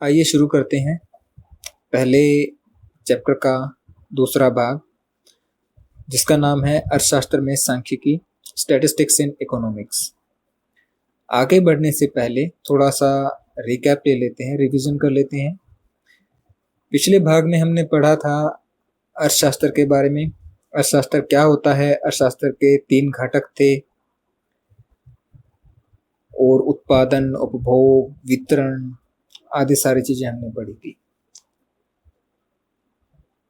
आइए शुरू करते हैं पहले चैप्टर का दूसरा भाग, जिसका नाम है अर्थशास्त्र में सांख्यिकी, स्टैटिस्टिक्स इन इकोनॉमिक्स। आगे बढ़ने से पहले थोड़ा सा रिकैप ले लेते हैं, रिवीजन कर लेते हैं। पिछले भाग में हमने पढ़ा था अर्थशास्त्र के बारे में। अर्थशास्त्र क्या होता है, अर्थशास्त्र के 3 घटक थे और उत्पादन, उपभोग, वितरण आदि सारी चीजें हमने पढ़ी थी।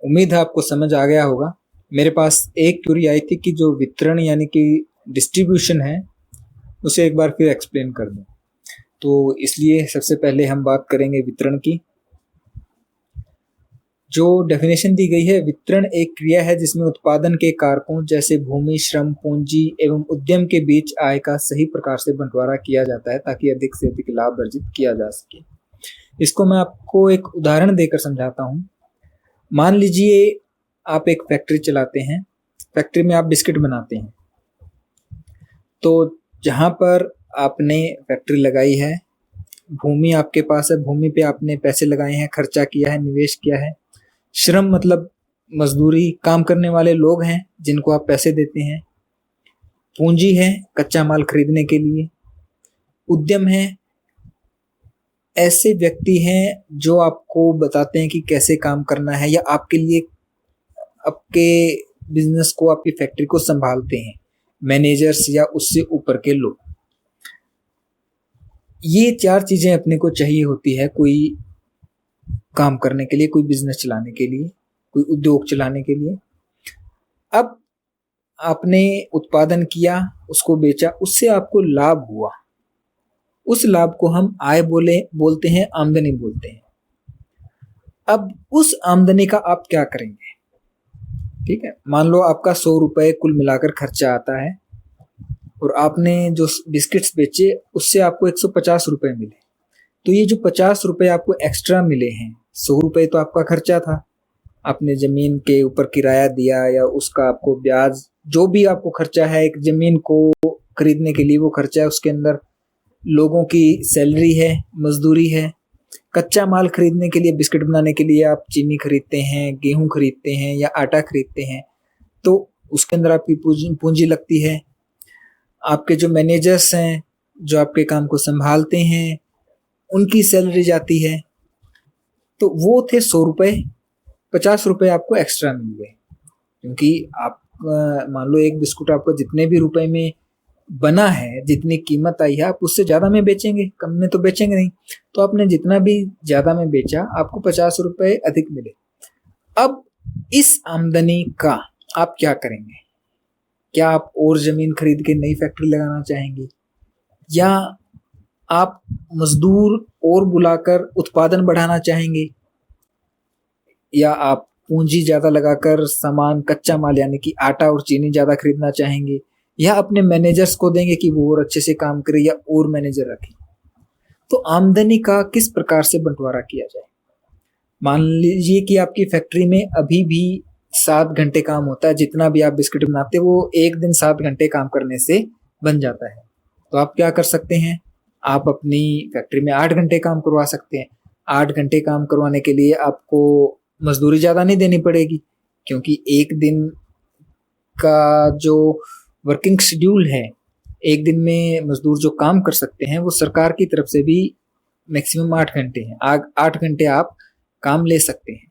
उम्मीद है आपको समझ आ गया होगा। मेरे पास एक क्वेरी आई थी कि जो वितरण यानी कि डिस्ट्रीब्यूशन है उसे एक बार फिर एक्सप्लेन कर दूं, तो इसलिए सबसे पहले हम बात करेंगे वितरण की। जो डेफिनेशन दी गई है, वितरण एक क्रिया है जिसमें उत्पादन के कारकों जैसे भूमि, श्रम, पूंजी एवं उद्यम के बीच आय का सही प्रकार से बंटवारा किया जाता है ताकि अधिक से अधिक लाभ अर्जित किया जा सके। इसको मैं आपको एक उदाहरण देकर समझाता हूँ। मान लीजिए आप एक फैक्ट्री चलाते हैं, फैक्ट्री में आप बिस्किट बनाते हैं। तो जहाँ पर आपने फैक्ट्री लगाई है, भूमि आपके पास है, भूमि पे आपने पैसे लगाए हैं, खर्चा किया है, निवेश किया है। श्रम मतलब मजदूरी, काम करने वाले लोग हैं जिनको आप पैसे देते हैं। पूंजी है, कच्चा माल खरीदने के लिए। उद्यम है, ऐसे व्यक्ति हैं जो आपको बताते हैं कि कैसे काम करना है या आपके लिए आपके बिजनेस को, आपकी फैक्ट्री को संभालते हैं, मैनेजर्स या उससे ऊपर के लोग। ये 4 चीजें अपने को चाहिए होती है कोई काम करने के लिए, कोई बिजनेस चलाने के लिए, कोई उद्योग चलाने के लिए। अब आपने उत्पादन किया, उसको बेचा, उससे आपको लाभ हुआ। उस लाभ को हम आय बोलते हैं, आमदनी बोलते हैं। अब उस आमदनी का आप क्या करेंगे? ठीक है, मान लो आपका 100 रुपए कुल मिलाकर खर्चा आता है और आपने जो बिस्किट्स बेचे उससे आपको 150 रुपए मिले। तो ये जो 50 रुपए आपको एक्स्ट्रा मिले हैं, 100 रुपए तो आपका खर्चा था, आपने जमीन के ऊपर किराया दिया या उसका आपको ब्याज, जो भी आपको खर्चा है एक जमीन को खरीदने के लिए वो खर्चा है, उसके अंदर लोगों की सैलरी है, मजदूरी है। कच्चा माल खरीदने के लिए, बिस्किट बनाने के लिए आप चीनी खरीदते हैं, गेहूं खरीदते हैं या आटा खरीदते हैं, तो उसके अंदर आपकी पूंजी लगती है। आपके जो मैनेजर्स हैं जो आपके काम को संभालते हैं, उनकी सैलरी जाती है। तो वो थे 100 रुपए, 50 रुपए आपको एक्स्ट्रा मिल गए, क्योंकि आप मान लो एक बिस्कुट आपको जितने भी रुपए में बना है, जितनी कीमत आई है, आप उससे ज्यादा में बेचेंगे, कम में तो बेचेंगे नहीं। तो आपने जितना भी ज्यादा में बेचा, आपको 50 रुपए अधिक मिले। अब इस आमदनी का आप क्या करेंगे? क्या आप और जमीन खरीद के नई फैक्ट्री लगाना चाहेंगे, या आप मजदूर और बुलाकर उत्पादन बढ़ाना चाहेंगे, या आप पूंजी ज्यादा लगाकर सामान, कच्चा माल यानी कि आटा और चीनी ज्यादा खरीदना चाहेंगे, या अपने मैनेजर्स को देंगे कि वो और अच्छे से काम करे या और मैनेजर रखें? तो आमदनी का किस प्रकार से बंटवारा किया जाए? मान लीजिए कि आपकी फैक्ट्री में अभी भी 7 घंटे काम होता है, जितना भी आप बिस्किट बनाते वो एक दिन 7 घंटे काम करने से बन जाता है। तो आप क्या कर सकते हैं? आप अपनी फैक्ट्री में 8 घंटे काम करवा सकते हैं। 8 घंटे काम करवाने के लिए आपको मजदूरी ज्यादा नहीं देनी पड़ेगी, क्योंकि एक दिन का जो वर्किंग शेड्यूल है, एक दिन में मजदूर जो काम कर सकते हैं वो सरकार की तरफ से भी मैक्सिमम 8 घंटे हैं। 8 घंटे आप काम ले सकते हैं।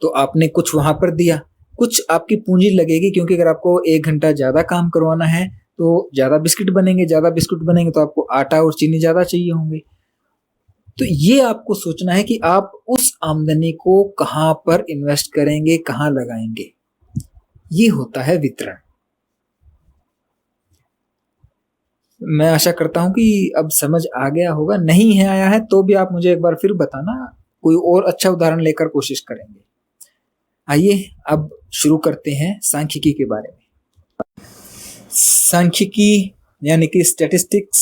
तो आपने कुछ वहां पर दिया, कुछ आपकी पूंजी लगेगी, क्योंकि अगर आपको 1 घंटा ज्यादा काम करवाना है तो ज्यादा बिस्किट बनेंगे, ज्यादा बिस्किट बनेंगे तो आपको आटा और चीनी ज्यादा चाहिए होंगे। तो ये आपको सोचना है कि आप उस आमदनी को कहां पर इन्वेस्ट करेंगे, कहां लगाएंगे। ये होता है वितरण। मैं आशा करता हूं कि अब समझ आ गया होगा। नहीं है आया है तो भी आप मुझे एक बार फिर बताना, कोई और अच्छा उदाहरण लेकर कोशिश करेंगे। आइए अब शुरू करते हैं सांख्यिकी के बारे में। सांख्यिकी यानी कि स्टैटिस्टिक्स।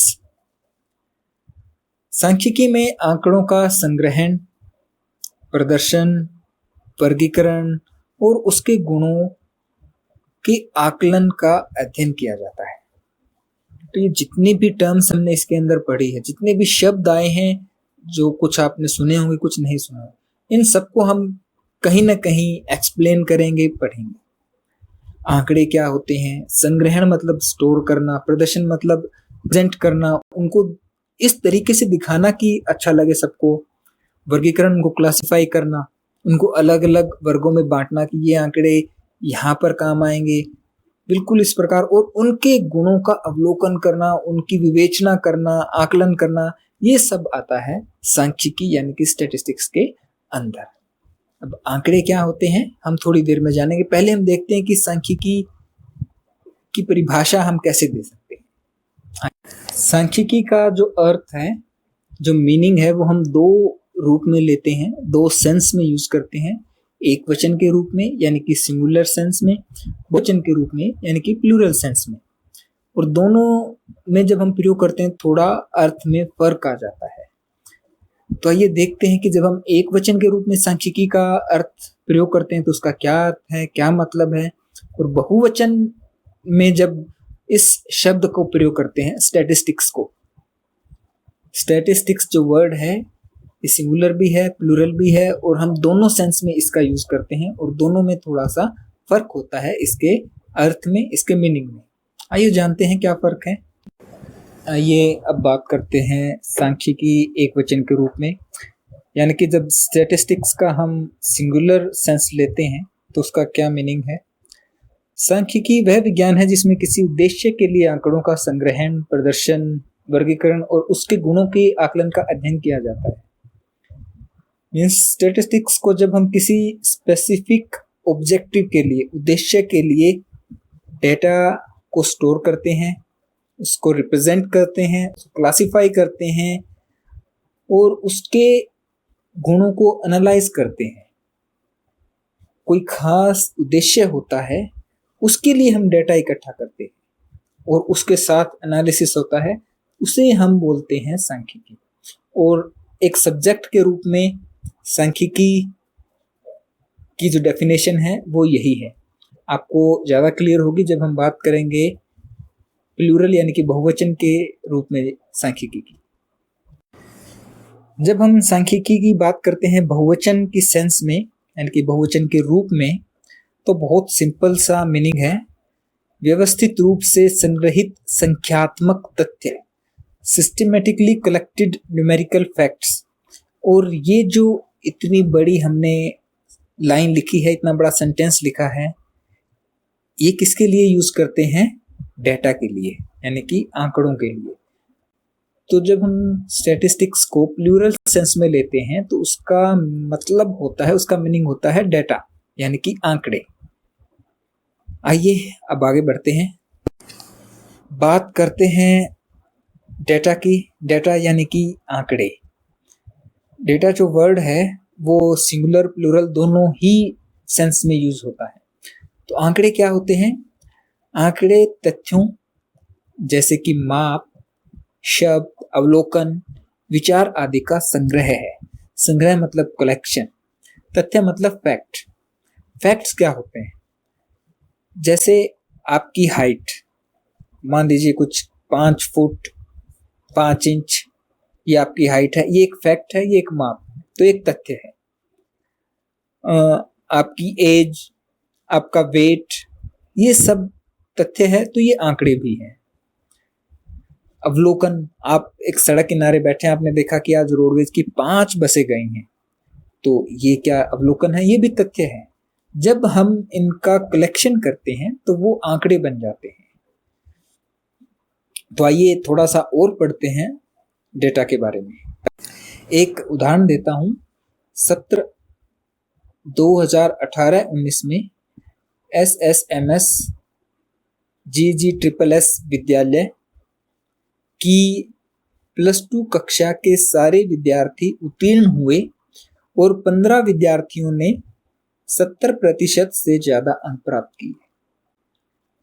सांख्यिकी में आंकड़ों का संग्रहण, प्रदर्शन, वर्गीकरण और उसके गुणों के आकलन का अध्ययन किया जाता है। तो ये जितनी भी टर्म्स हमने इसके अंदर पढ़ी है, जितने भी शब्द आए हैं, जो कुछ आपने सुने होंगे, कुछ नहीं सुना होगा, इन सबको हम कहीं ना कहीं एक्सप्लेन करेंगे, पढ़ेंगे। आंकड़े क्या होते हैं, संग्रहण मतलब स्टोर करना, प्रदर्शन मतलब प्रेजेंट करना, उनको इस तरीके से दिखाना कि अच्छा लगे सबको, वर्गीकरण, उनको क्लासिफाई करना, उनको अलग अलग वर्गों में बांटना कि ये आंकड़े यहाँ पर काम आएंगे, बिल्कुल इस प्रकार, और उनके गुणों का अवलोकन करना, उनकी विवेचना करना, आकलन करना, ये सब आता है सांख्यिकी यानी कि स्टैटिस्टिक्स के अंदर। अब आंकड़े क्या होते हैं हम थोड़ी देर में जानेंगे। पहले हम देखते हैं कि सांख्यिकी की परिभाषा हम कैसे दे सकते हैं। सांख्यिकी का जो अर्थ है, जो मीनिंग है, वो हम दो रूप में लेते हैं, दो सेंस में यूज करते हैं। एक वचन के रूप में यानी कि सिंगुलर सेंस में, बहुवचन के रूप में यानी कि प्लूरल सेंस में। और दोनों में जब हम प्रयोग करते हैं थोड़ा अर्थ में फर्क आ जाता है। तो आइए देखते हैं कि जब हम एक वचन के रूप में सांख्यिकी का अर्थ प्रयोग करते हैं तो उसका क्या अर्थ है, क्या मतलब है। और बहुवचन में जब इस शब्द को प्रयोग करते हैं, स्टैटिस्टिक्स को, स्टैटिस्टिक्स जो वर्ड है ये सिंगुलर भी है, प्लूरल भी है, और हम दोनों सेंस में इसका यूज करते हैं, और दोनों में थोड़ा सा फर्क होता है इसके अर्थ में, इसके मीनिंग में। आइए जानते हैं क्या फर्क है। आइए अब बात करते हैं सांख्यिकी एक वचन के रूप में, यानी कि जब स्टैटिस्टिक्स का हम सिंगुलर सेंस लेते हैं तो उसका क्या मीनिंग है। सांख्यिकी वह विज्ञान है जिसमें किसी उद्देश्य के लिए आंकड़ों का संग्रहण, प्रदर्शन, वर्गीकरण और उसके गुणों के आकलन का अध्ययन किया जाता है। मीन्स स्टैटिस्टिक्स को जब हम किसी स्पेसिफिक ऑब्जेक्टिव के लिए, उद्देश्य के लिए डेटा को स्टोर करते हैं, उसको रिप्रेजेंट करते हैं, क्लासिफाई करते हैं और उसके गुणों को एनालाइज करते हैं, कोई खास उद्देश्य होता है, उसके लिए हम डेटा इकट्ठा करते हैं और उसके साथ एनालिसिस होता है, उसे हम बोलते हैं सांख्यिकी। और एक सब्जेक्ट के रूप में सांख्यिकी की जो डेफिनेशन है वो यही है। आपको ज़्यादा क्लियर होगी जब हम बात करेंगे प्लूरल यानी कि बहुवचन के रूप में सांख्यिकी की। जब हम सांख्यिकी की बात करते हैं बहुवचन की सेंस में यानी कि बहुवचन के रूप में, तो बहुत सिंपल सा मीनिंग है, व्यवस्थित रूप से संग्रहित संख्यात्मक तथ्य, सिस्टमेटिकली कलेक्टेड न्यूमेरिकल फैक्ट्स। और ये जो इतनी बड़ी हमने लाइन लिखी है, इतना बड़ा सेंटेंस लिखा है, ये किसके लिए यूज करते हैं, डेटा के लिए यानी कि आंकड़ों के लिए। तो जब हम स्टैटिस्टिक्स को प्लूरल सेंस में लेते हैं तो उसका मतलब होता है, उसका मीनिंग होता है डेटा यानी कि आंकड़े। आइए अब आगे बढ़ते हैं, बात करते हैं डेटा की। डेटा यानी कि आंकड़े। डेटा जो वर्ड है वो सिंगुलर प्लूरल दोनों ही सेंस में यूज होता है। तो आंकड़े क्या होते हैं, आंकड़े तथ्यों जैसे कि माप, शब्द, अवलोकन, विचार आदि का संग्रह है। संग्रह मतलब कलेक्शन, तथ्य मतलब फैक्ट। फैक्ट्स क्या होते हैं, जैसे आपकी हाइट, मान लीजिए कुछ 5 फुट 5 इंच ये आपकी हाइट है, ये एक फैक्ट है, ये एक माप, तो एक तथ्य है। आपकी एज, आपका वेट, ये सब तथ्य है, तो ये आंकड़े भी हैं। अवलोकन, आप एक सड़क किनारे बैठे हैं, आपने देखा कि आज रोडवेज की 5 बसें गई हैं, तो ये क्या अवलोकन है, ये भी तथ्य है। जब हम इनका कलेक्शन करते हैं तो वो आंकड़े बन जाते हैं। तो आइए थोड़ा सा और पढ़ते हैं डेटा के बारे में। एक उदाहरण देता हूं, सत्र 2018-19 में SSMS GGSSS विद्यालय की +2 कक्षा के सारे विद्यार्थी उत्तीर्ण हुए और 15 विद्यार्थियों ने 70% से ज्यादा अंक प्राप्त किए।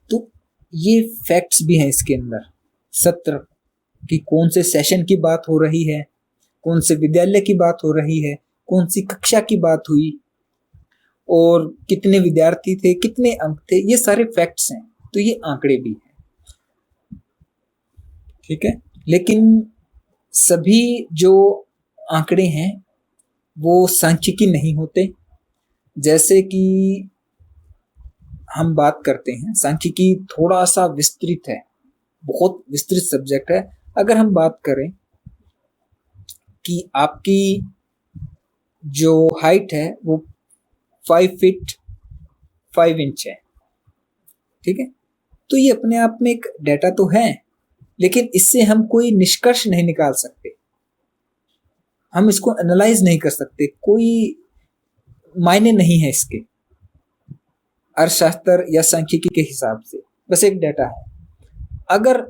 तो ये फैक्ट्स भी हैं इसके अंदर, सत्र की कौन से सेशन की बात हो रही है, कौन से विद्यालय की बात हो रही है, कौन सी कक्षा की बात हुई और कितने विद्यार्थी थे, कितने अंक थे, ये सारे फैक्ट्स हैं। तो ये आंकड़े भी हैं, ठीक है। लेकिन सभी जो आंकड़े हैं वो सांख्यिकी नहीं होते। जैसे कि हम बात करते हैं, सांख्यिकी थोड़ा सा विस्तृत है, बहुत विस्तृत सब्जेक्ट है। अगर हम बात करें कि आपकी जो हाइट है वो 5 फीट 5 इंच है, ठीक है, तो ये अपने आप में एक डेटा तो है, लेकिन इससे हम कोई निष्कर्ष नहीं निकाल सकते, हम इसको एनालाइज नहीं कर सकते, कोई मायने नहीं है इसके अर्थशास्त्र या सांख्यिकी के हिसाब से, बस एक डेटा है। अगर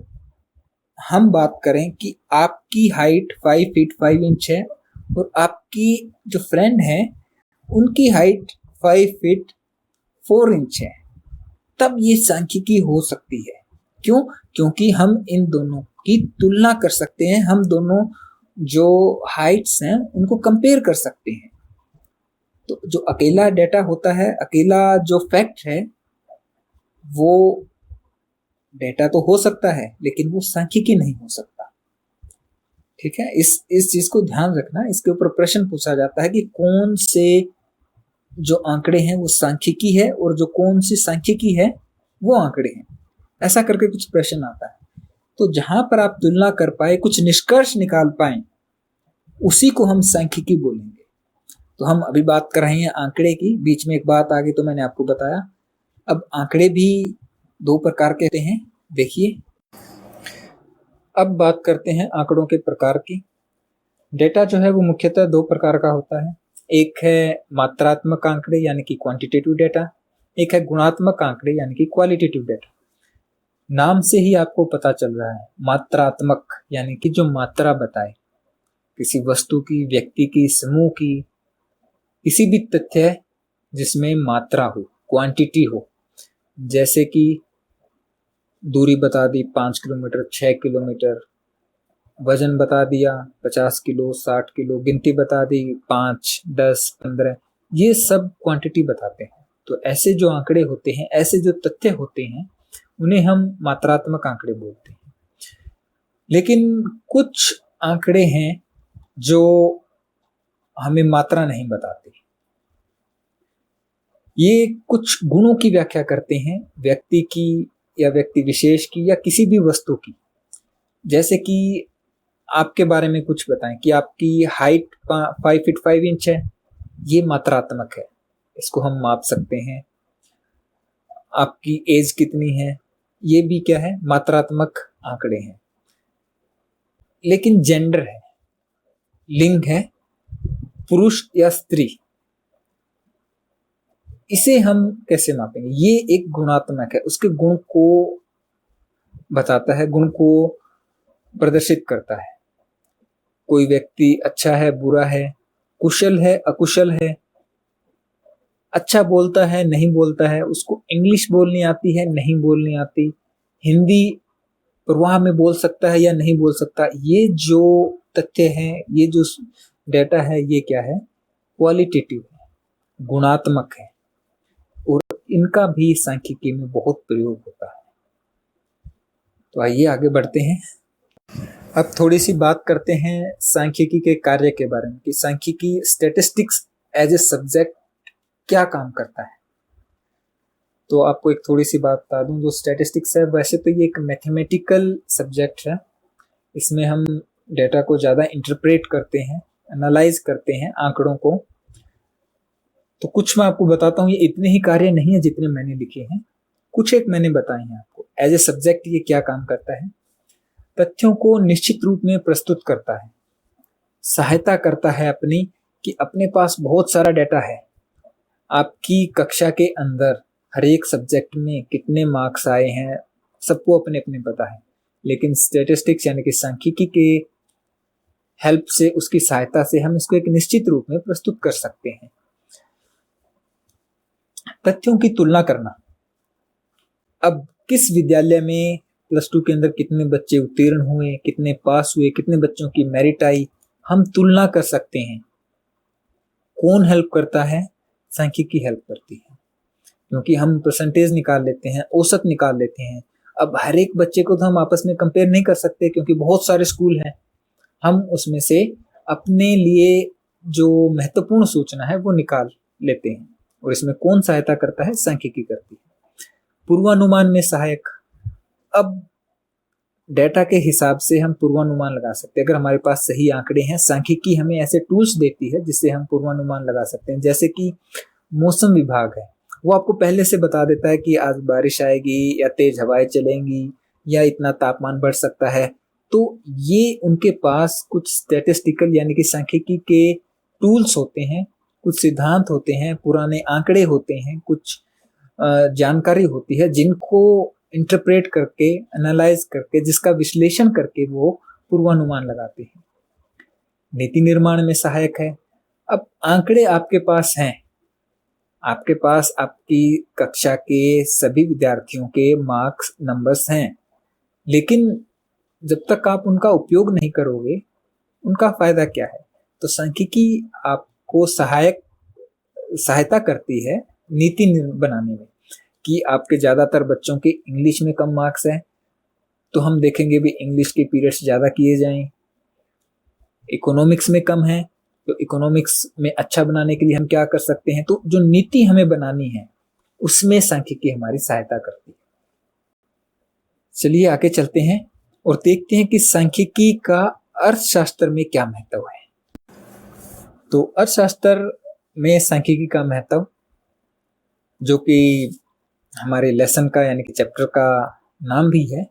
हम बात करें कि आपकी हाइट 5 फीट 5 इंच है और आपकी जो फ्रेंड है उनकी हाइट 5 फीट 4 इंच है, तब ये सांख्यिकी हो सकती है। क्यों? क्योंकि हम इन दोनों की तुलना कर सकते हैं, हम दोनों जो हाइट्स हैं उनको कंपेयर कर सकते हैं। तो जो अकेला डेटा होता है, अकेला जो फैक्ट है, वो डेटा तो हो सकता है लेकिन वो सांख्यिकी नहीं हो सकता। ठीक है, इस चीज को ध्यान रखना। इसके ऊपर प्रश्न पूछा जाता है कि कौन से जो आंकड़े हैं वो सांख्यिकी है और जो कौन सी सांख्यिकी है वो आंकड़े हैं, ऐसा करके कुछ प्रश्न आता है। तो जहां पर आप तुलना कर पाए, कुछ निष्कर्ष निकाल पाए, उसी को हम सांख्यिकी बोलेंगे। तो हम अभी बात कर रहे हैं आंकड़े की, बीच में एक बात आ गई तो मैंने आपको बताया। अब आंकड़े भी 2 प्रकार के होते हैं, देखिए। अब बात करते हैं आंकड़ों के प्रकार की। डेटा जो है वो मुख्यतः 2 प्रकार का होता है। एक है मात्रात्मक आंकड़े यानी कि क्वांटिटेटिव डेटा, एक है गुणात्मक आंकड़े यानी कि क्वालिटेटिव डेटा। नाम से ही आपको पता चल रहा है, मात्रात्मक यानी कि जो मात्रा बताए, किसी वस्तु की, व्यक्ति की, समूह की, किसी भी तथ्य जिसमें मात्रा हो, क्वांटिटी हो। जैसे कि दूरी बता दी 5 किलोमीटर, 6 किलोमीटर, वजन बता दिया 50 किलो, 60 किलो, गिनती बता दी 5, 10, 15, ये सब क्वांटिटी बताते हैं। तो ऐसे जो आंकड़े होते हैं, ऐसे जो तथ्य होते हैं, उन्हें हम मात्रात्मक आंकड़े बोलते हैं। लेकिन कुछ आंकड़े हैं जो हमें मात्रा नहीं बताते, ये कुछ गुणों की व्याख्या करते हैं, व्यक्ति की या व्यक्ति विशेष की या किसी भी वस्तु की। जैसे कि आपके बारे में कुछ बताएं कि आपकी हाइट 5 फीट 5 इंच है, ये मात्रात्मक है, इसको हम माप सकते हैं। आपकी एज कितनी है, ये भी क्या है, मात्रात्मक आंकड़े हैं। लेकिन जेंडर है, लिंग है, पुरुष या स्त्री, इसे हम कैसे मापेंगे? ये एक गुणात्मक है, उसके गुण को बताता है, गुण को प्रदर्शित करता है। कोई व्यक्ति अच्छा है, बुरा है, कुशल है, अकुशल है, अच्छा बोलता है, नहीं बोलता है, उसको इंग्लिश बोलनी आती है, नहीं बोलनी आती, हिंदी प्रवाह में बोल सकता है या नहीं बोल सकता। ये जो तथ्य हैं, ये जो डेटा है, ये क्या है, क्वालिटेटिव है, गुणात्मक है, और इनका भी सांख्यिकी में बहुत प्रयोग होता है। तो आइए आगे बढ़ते हैं। अब थोड़ी सी बात करते हैं सांख्यिकी के कार्य के बारे में कि सांख्यिकी स्टैटिस्टिक्स एज ए सब्जेक्ट क्या काम करता है। तो आपको एक थोड़ी सी बात बता दूं, जो स्टैटिस्टिक्स है वैसे तो ये एक मैथमेटिकल सब्जेक्ट है। इसमें हम डेटा को ज़्यादा इंटरप्रेट करते हैं, एनालाइज करते हैं आंकड़ों को। तो कुछ मैं आपको बताता हूँ, ये इतने ही कार्य नहीं है जितने मैंने लिखे हैं, कुछ एक मैंने बताए हैं आपको। एज ए सब्जेक्ट ये क्या काम करता है, तथ्यों को निश्चित रूप में प्रस्तुत करता है, सहायता करता है अपनी, कि अपने पास बहुत सारा डेटा है। आपकी कक्षा के अंदर हर एक सब्जेक्ट में कितने मार्क्स आए हैं सबको अपने अपने पता है, लेकिन स्टैटिस्टिक्स यानी कि सांख्यिकी के हेल्प से, उसकी सहायता से हम इसको एक निश्चित रूप में प्रस्तुत कर सकते हैं। तथ्यों की तुलना करना। अब किस विद्यालय में +2 के अंदर कितने बच्चे उत्तीर्ण हुए, कितने पास हुए, कितने बच्चों की मेरिट आई, हम तुलना कर सकते हैं। कौन हेल्प करता है? सांख्यिकी हेल्प करती है, क्योंकि हम परसेंटेज निकाल लेते हैं, औसत निकाल लेते हैं। अब हर एक बच्चे को तो हम आपस में कंपेयर नहीं कर सकते, क्योंकि बहुत सारे स्कूल हैं। हम उसमें से अपने लिए जो महत्वपूर्ण सूचना है वो निकाल लेते हैं। और इसमें कौन सहायता करता है? सांख्यिकी करती है। पूर्वानुमान में सहायक, अब डेटा के हिसाब से हम पूर्वानुमान लगा सकते हैं। अगर हमारे पास सही आंकड़े हैं, सांख्यिकी हमें ऐसे टूल्स देती है जिससे हम पूर्वानुमान लगा सकते हैं। जैसे कि मौसम विभाग है, वो आपको पहले से बता देता है कि आज बारिश आएगी या तेज हवाएं चलेंगी या इतना तापमान बढ़ सकता है। तो ये उनके पास कुछ स्टैटिस्टिकल यानी कि सांख्यिकी के टूल्स होते हैं, कुछ सिद्धांत होते हैं, पुराने आंकड़े होते हैं, कुछ जानकारी होती है जिनको इंटरप्रेट करके, एनालाइज करके, जिसका विश्लेषण करके वो पूर्वानुमान लगाते हैं। नीति निर्माण में सहायक है। अब आंकड़े आपके पास हैं, आपके पास आपकी कक्षा के सभी विद्यार्थियों के मार्क्स, नंबर्स हैं, लेकिन जब तक आप उनका उपयोग नहीं करोगे उनका फायदा क्या है? तो सांख्यिकी आपको सहायता करती है नीति बनाने में कि आपके ज़्यादातर बच्चों के इंग्लिश में कम मार्क्स हैं, तो हम देखेंगे भी इंग्लिश के पीरियड्स ज़्यादा किए जाएं। इकोनॉमिक्स में कम है तो इकोनॉमिक्स में अच्छा बनाने के लिए हम क्या कर सकते हैं? तो जो नीति हमें बनानी है उसमें सांख्यिकी हमारी सहायता करती है। चलिए आगे चलते हैं और देखते हैं कि सांख्यिकी का अर्थशास्त्र में क्या महत्व है। तो अर्थशास्त्र में सांख्यिकी का महत्व, जो कि हमारे लेसन का यानी कि चैप्टर का नाम भी है,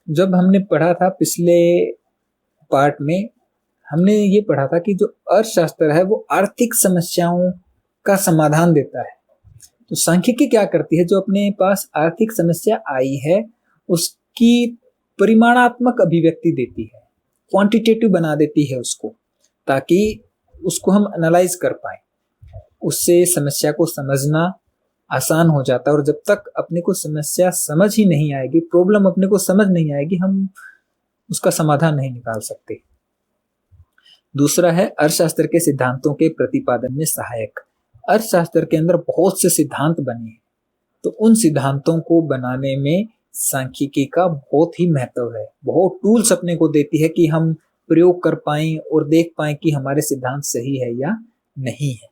जब हमने पढ़ा था पिछले पार्ट में, हमने ये पढ़ा था कि जो अर्थशास्त्र है वो आर्थिक समस्याओं का समाधान देता है। तो सांख्यिकी क्या करती है? जो अपने पास आर्थिक समस्या आई है उसकी परिमाणात्मक अभिव्यक्ति देती है, क्वांटिटेटिव बना देती है उसको, ताकि उसको हम एनालाइज कर पाए। उससे समस्या को समझना आसान हो जाता है। और जब तक अपने को समस्या समझ ही नहीं आएगी, प्रॉब्लम अपने को समझ नहीं आएगी, हम उसका समाधान नहीं निकाल सकते। दूसरा है अर्थशास्त्र के सिद्धांतों के प्रतिपादन में सहायक। अर्थशास्त्र के अंदर बहुत से सिद्धांत बने हैं, तो उन सिद्धांतों को बनाने में सांख्यिकी का बहुत ही महत्व है। बहुत टूल्स अपने को देती है कि हम प्रयोग कर पाएं और देख पाएं कि हमारे सिद्धांत सही है या नहीं है।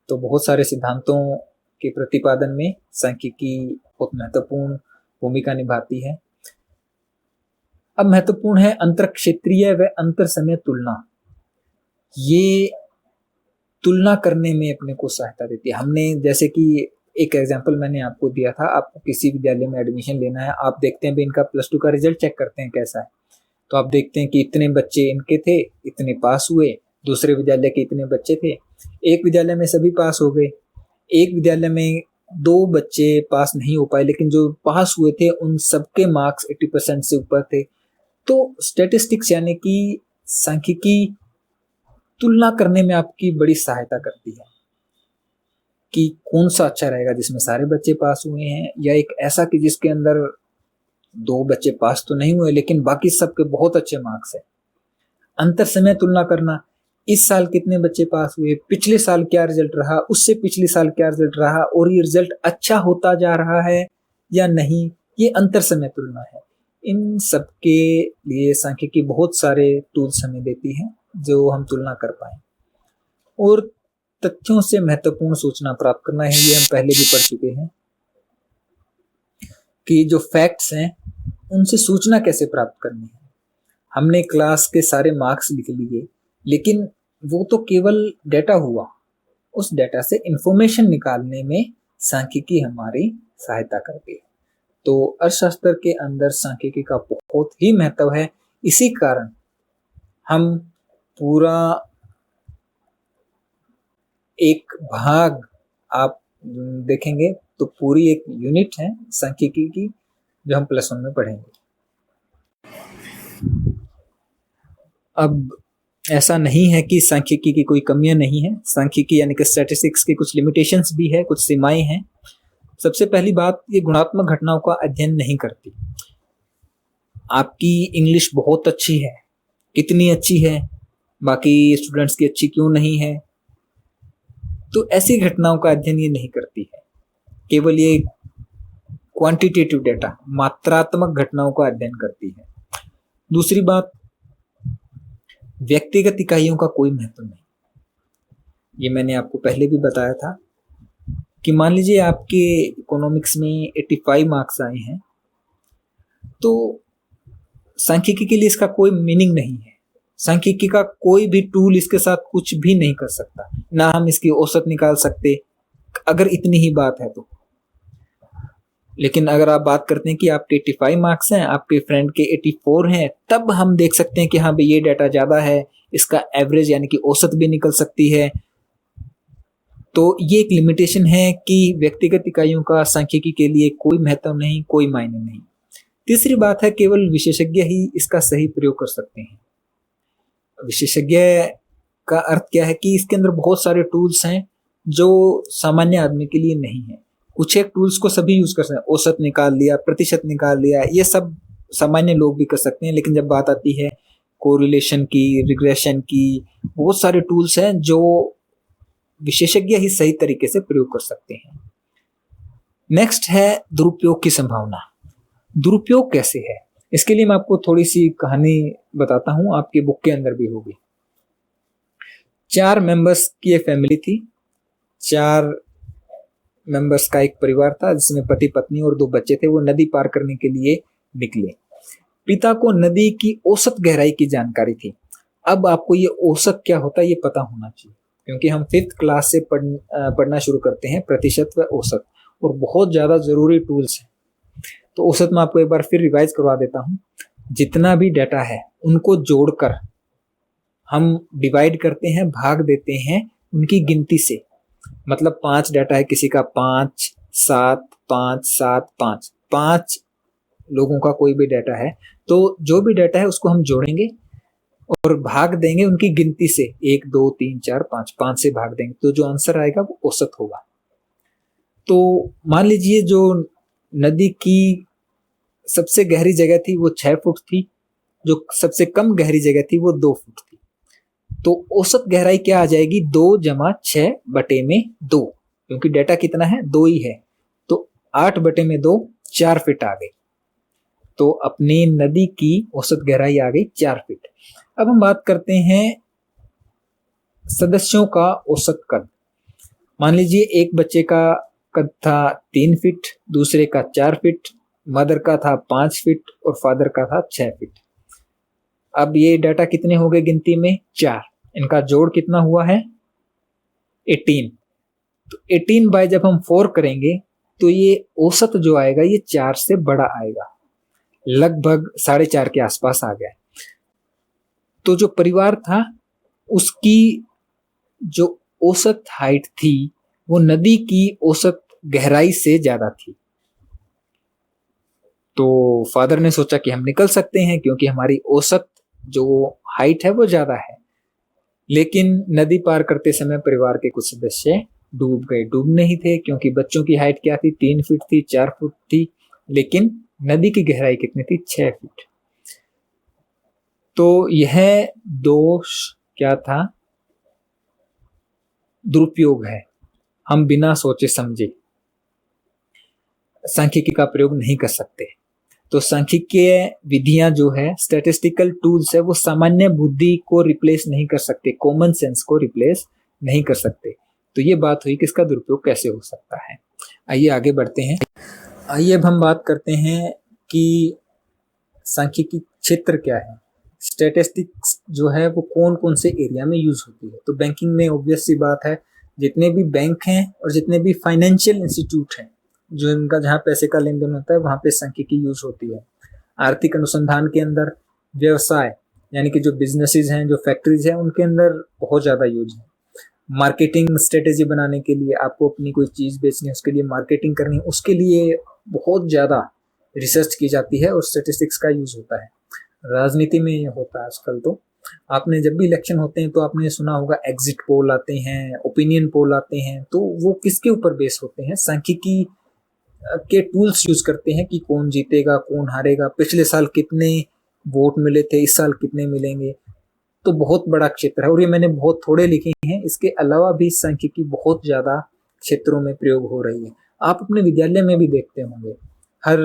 तो बहुत सारे सिद्धांतों के प्रतिपादन में सांख्यिकी बहुत महत्वपूर्ण भूमिका निभाती है। अब महत्वपूर्ण है अंतर क्षेत्रीय व अंतर समय तुलना। ये तुलना करने में अपने को सहायता देती है। हमने जैसे कि एक एग्जांपल मैंने आपको दिया था, आपको किसी विद्यालय में एडमिशन लेना है, आप देखते हैं भी इनका +2 का रिजल्ट चेक करते हैं कैसा है, तो आप देखते हैं कि इतने बच्चे इनके थे, इतने पास हुए, दूसरे विद्यालय के इतने बच्चे थे, एक विद्यालय में सभी पास हो गए, एक विद्यालय में 2 बच्चे पास नहीं हो पाए, लेकिन जो पास हुए थे उन सबके मार्क्स 80% से ऊपर थे। तो स्टैटिस्टिक्स यानी कि सांख्यिकी तुलना करने में आपकी बड़ी सहायता करती है कि कौन सा अच्छा रहेगा, जिसमें सारे बच्चे पास हुए हैं या एक ऐसा कि जिसके अंदर 2 बच्चे पास तो नहीं हुए लेकिन बाकी सबके बहुत अच्छे मार्क्स है। अंतर समय तुलना करना, इस साल कितने बच्चे पास हुए, पिछले साल क्या रिजल्ट रहा, उससे पिछले साल क्या रिजल्ट रहा और ये रिजल्ट अच्छा होता जा रहा है या नहीं, ये अंतर समय तुलना है। इन सब के लिए सांख्यिकी बहुत सारे टूल्स हमें देती है जो हम तुलना कर पाए। और तथ्यों से महत्वपूर्ण सूचना प्राप्त करना है, ये हम पहले भी पढ़ चुके हैं कि जो फैक्ट्स हैं उनसे सूचना कैसे प्राप्त करनी है। हमने क्लास के सारे मार्क्स लिख लिए, लेकिन वो तो केवल डेटा हुआ, उस डेटा से इंफॉर्मेशन निकालने में सांख्यिकी हमारी सहायता करती है। तो अर्थशास्त्र के अंदर सांख्यिकी का बहुत ही महत्व है। इसी कारण हम पूरा एक भाग आप देखेंगे तो पूरी एक यूनिट है सांख्यिकी की जो हम +1 में पढ़ेंगे। अब ऐसा नहीं है कि सांख्यिकी की कोई कमियां नहीं है। सांख्यिकी यानी कि स्टैटिस्टिक्स की कुछ लिमिटेशंस भी है, कुछ सीमाएं हैं। सबसे पहली बात, ये गुणात्मक घटनाओं का अध्ययन नहीं करती। आपकी इंग्लिश बहुत अच्छी है, कितनी अच्छी है, बाकी स्टूडेंट्स की अच्छी क्यों नहीं है, तो ऐसी घटनाओं का अध्ययन ये नहीं करती है। केवल ये क्वांटिटेटिव डेटा, मात्रात्मक घटनाओं का अध्ययन करती है। दूसरी बात, व्यक्तिगत इकाइयों का कोई महत्व नहीं। ये मैंने आपको पहले भी बताया था कि मान लीजिए आपके इकोनॉमिक्स में 85 मार्क्स आए हैं, तो सांख्यिकी के लिए इसका कोई मीनिंग नहीं है। सांख्यिकी का कोई भी टूल इसके साथ कुछ भी नहीं कर सकता, ना हम इसकी औसत निकाल सकते, अगर इतनी ही बात है तो। लेकिन अगर आप बात करते हैं कि आपके 85 मार्क्स हैं, आपके फ्रेंड के 84 हैं, तब हम देख सकते हैं कि हाँ भाई ये डाटा ज़्यादा है, इसका एवरेज यानी कि औसत भी निकल सकती है। तो ये एक लिमिटेशन है कि व्यक्तिगत इकाइयों का सांख्यिकी के लिए कोई महत्व नहीं, कोई मायने नहीं। तीसरी बात है, केवल विशेषज्ञ ही इसका सही प्रयोग कर सकते हैं। विशेषज्ञ का अर्थ क्या है कि इसके अंदर बहुत सारे टूल्स हैं जो सामान्य आदमी के लिए नहीं है। कुछ एक टूल्स को सभी यूज कर सकते हैं, औसत निकाल लिया, प्रतिशत निकाल लिया, ये सब सामान्य लोग भी कर सकते हैं। लेकिन जब बात आती है कोरिलेशन की, रिग्रेशन की, बहुत सारे टूल्स हैं जो विशेषज्ञ ही सही तरीके से प्रयोग कर सकते हैं। नेक्स्ट है दुरुपयोग की संभावना। दुरुपयोग कैसे है, इसके लिए मैं आपको थोड़ी सी कहानी बताता हूं, आपकी बुक के अंदर भी होगी। 4 मेंबर्स की एक फैमिली थी। 4 मेंबर्स का एक परिवार था जिसमें पति पत्नी और 2 बच्चे थे। वो नदी पार करने के लिए निकले। पिता को नदी की औसत गहराई की जानकारी थी। अब आपको ये औसत क्या होता है ये पता होना चाहिए, क्योंकि हम 5th क्लास से पढ़ना शुरू करते हैं प्रतिशत व औसत, और बहुत ज़्यादा ज़रूरी टूल्स हैं। तो औसत में आपको एक बार फिर रिवाइज करवा देता हूँ। जितना भी डाटा है उनको जोड़कर हम डिवाइड करते हैं, भाग देते हैं उनकी गिनती से। मतलब 5 डाटा है किसी का, 5, 7, 5, 7, 5, 5 लोगों का कोई भी डाटा है, तो जो भी डाटा है उसको हम जोड़ेंगे और भाग देंगे उनकी गिनती से। 1, 2, 3, 4, 5, 5 से भाग देंगे, तो जो आंसर आएगा वो औसत होगा। तो मान लीजिए जो नदी की सबसे गहरी जगह थी वो 6 फुट थी, जो सबसे कम गहरी जगह थी वो 2 फुट थी। तो औसत गहराई क्या आ जाएगी, 2 + 6 बटे में 2, क्योंकि डाटा कितना है, 2 ही है। तो 8 बटे में 2, 4 फीट आ गई। तो अपनी नदी की औसत गहराई आ गई 4 फीट। अब हम बात करते हैं सदस्यों का औसत कद। मान लीजिए एक बच्चे का कद था 3 फीट, दूसरे का 4 फीट, मदर का था 5 फीट और फादर का था 6 फीट। अब ये डाटा कितने हो गए गिनती में, 4। इनका जोड़ कितना हुआ है, 18। तो 18 बाय जब हम 4 करेंगे तो ये औसत जो आएगा ये 4 से बड़ा आएगा, लगभग 4.5 के आसपास आ गया। तो जो परिवार था उसकी जो औसत हाइट थी वो नदी की औसत गहराई से ज्यादा थी। तो फादर ने सोचा कि हम निकल सकते हैं क्योंकि हमारी औसत जो हाइट है वो ज्यादा है। लेकिन नदी पार करते समय परिवार के कुछ सदस्य डूब गए। डूबने ही थे क्योंकि बच्चों की हाइट क्या थी, 3 फीट थी, 4 फुट थी, लेकिन नदी की गहराई कितनी थी, 6 फीट। तो यह दोष क्या था, दुरुपयोग है। हम बिना सोचे समझे सांख्यिकी का प्रयोग नहीं कर सकते। तो सांख्यिकीय विधियां जो है, स्टैटिस्टिकल टूल्स है, वो सामान्य बुद्धि को रिप्लेस नहीं कर सकते, कॉमन सेंस को रिप्लेस नहीं कर सकते। तो ये बात हुई कि इसका दुरुपयोग कैसे हो सकता है। आइए आगे बढ़ते हैं। आइए अब हम बात करते हैं कि सांख्यिकी क्षेत्र क्या है, स्टैटिस्टिक्स जो है वो कौन कौन से एरिया में यूज होती है। तो बैंकिंग में ऑब्वियस सी बात है, जितने भी बैंक हैं और जितने भी फाइनेंशियल इंस्टीट्यूट हैं, जो इनका जहाँ पैसे का लेन देन होता है वहाँ पे सांख्यिकी यूज होती है। आर्थिक अनुसंधान के अंदर, व्यवसाय यानी कि जो बिजनेसेस हैं, जो फैक्ट्रीज हैं, उनके अंदर बहुत ज़्यादा यूज है। मार्केटिंग स्ट्रेटेजी बनाने के लिए, आपको अपनी कोई चीज़ बेचनी है, उसके लिए मार्केटिंग करनी है, उसके लिए बहुत ज़्यादा रिसर्च की जाती है और स्टेटिस्टिक्स का यूज होता है। राजनीति में ये होता है आजकल। तो आपने जब भी इलेक्शन होते हैं तो आपने सुना होगा एग्जिट पोल आते हैं, ओपिनियन पोल आते हैं, तो वो किसके ऊपर बेस होते हैं, सांख्यिकी के टूल्स यूज करते हैं कि कौन जीतेगा, कौन हारेगा, पिछले साल कितने वोट मिले थे, इस साल कितने मिलेंगे। तो बहुत बड़ा क्षेत्र है और ये मैंने बहुत थोड़े लिखे हैं। इसके अलावा भी सांख्यिकी बहुत ज़्यादा क्षेत्रों में प्रयोग हो रही है। आप अपने विद्यालय में भी देखते होंगे, हर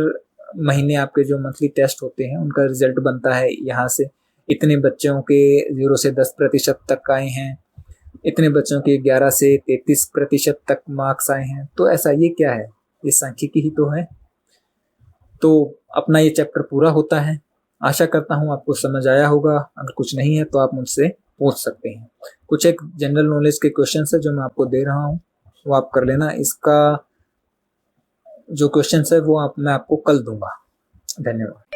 महीने आपके जो मंथली टेस्ट होते हैं उनका रिजल्ट बनता है यहाँ से। इतने बच्चों के 0 से 10% तक आए हैं, इतने बच्चों के 11 से 33% तक मार्क्स आए हैं। तो ऐसा ये क्या है, ये सांख्यिकी ही तो है। तो अपना ये चैप्टर पूरा होता है। आशा करता हूँ आपको समझ आया होगा। अगर कुछ नहीं है तो आप मुझसे पूछ सकते हैं। कुछ एक जनरल नॉलेज के क्वेश्चन है जो मैं आपको दे रहा हूँ, वो आप कर लेना। इसका जो क्वेश्चन है वो मैं आपको कल दूंगा। धन्यवाद।